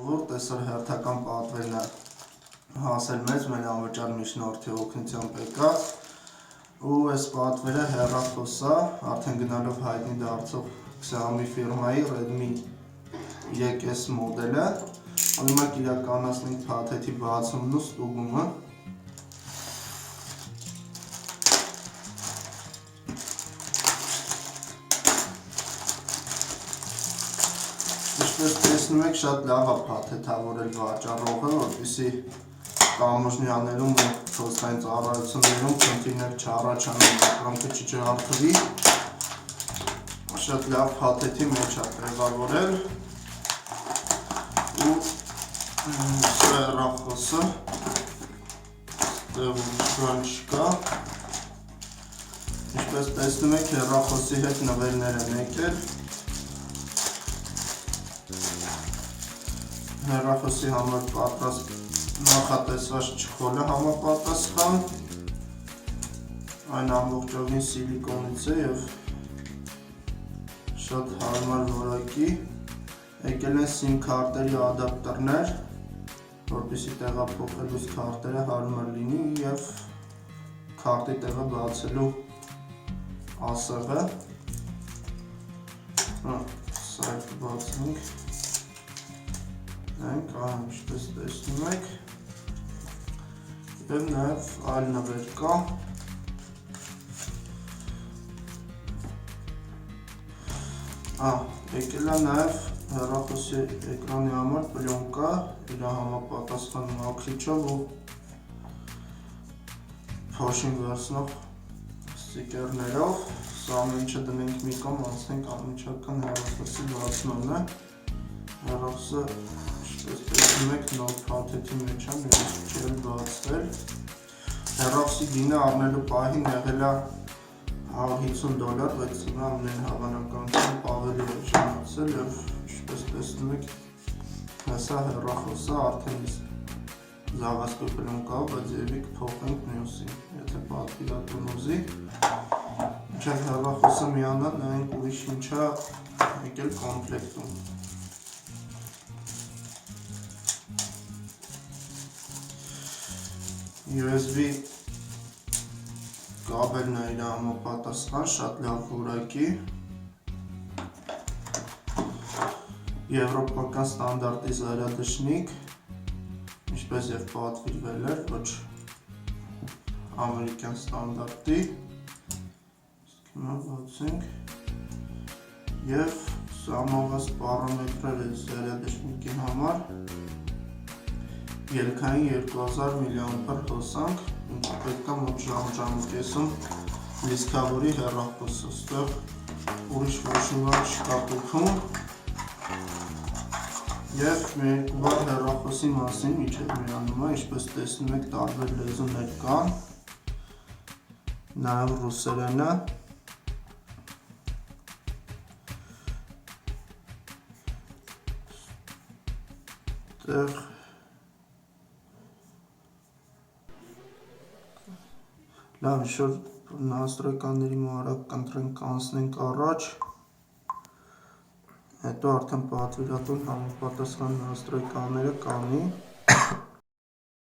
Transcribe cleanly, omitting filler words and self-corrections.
ժողովուրդ, այսօր հերթական պատվերն է հասել մեզ մեր անվճար միջնորդի օգնությամբ եկած ու այս պատվերը հեռախոս է, արդեն գնալով հայտնի դարձող Xiaomi ֆիրմայի Redmi 3S մոդելը, հիմա կիրականացնենք փաթեթի բացումն ու ստուգումը։ Ինչպես տեսնում եք, շատ լավ է փաթեթավորել վաճառողը, որպեսզի կամուրջնյաներում ու փոստային ծառայություններում խնդիրներ չառաջանան, ապրանքը չջարդվի։ Շատ լավ փաթեթի մեջ է տեղավորել ու սա հեռախոսը ստեղ բան չկա։ Ինչպես տեսնում եք, հեռախոսի հետ նվերներ են եկել։ Հեռախոսի համար պատրաստ նախատեսված չխոլը համապատասխան, այն ամբողջովին սիլիկոնից է և շատ հարմար որակի, եկել են SIM քարտերի ադապտերներ, որպեսզի տեղափոխելուց քարտերը հարմար լինի և քարտի տեղը բացելու ասեղը, սա բացենք, ինչպես տեսնում եք, և նաև այլ նվեր կա, եկել է նաև հեռախոսի էկրանի համար պլյոնկա, իր համապատասխան մաքրիչով ու փոշին վերցնող ստիկերներով, սա ամեն ինչը դնենք մի կողմ, անցնենք անմիջական հեռախոսի բացմանը, հեռախոսը ինչպես տեսնում եք նոր փաթեթի մեջ է, միշտ չէր բացվել, հեռախոսի գինը առնելու պահին եղել է $150, բայց ամեն հավանականությամբ ավելի է շնացել և ինչպես տեսնում եք, հեսա հեռախոսը արդեն զավասկոյ պլյոնկա, բայց երևի կփոխենք մյուսին, եթե պատվիրատուն ուզի, մինչև հեռախոսը միանա, նայենք ուրիշ ինչ է եկել կոմպլեկտում։ USB կաբելն է իր համապատասխան, շատ լավ որակի, եվրոպական ստանդարտի զարադաշնիկ, ինչպես և պատվիրվել էր, ոչ ամերիկյան ստանդարտի, հիմա բացենք, և սահմանված պարամետրեր է զարադաշնիկի համար, ելքային 2000 մԱ հոսանք, ինչը պետք է մոտ ժամ ու կեսում լիցքավորի հեռախոսը, ստեղ ուրիշ ոչ մի բան չկա տուփում և մի երկու բառ հեռախոսի մասին մինչև միանում է, ինչպես տեսնում եք տարբեր լեզուներ կան, նաև ռուսերենը, տեղ լավ, ինչ-որ նաստրոյկանների մարակ կընտրենք անցնենք առաջ, հետո արդեն պատվիրատուն համապատասխան նաստրոյկաները կանի,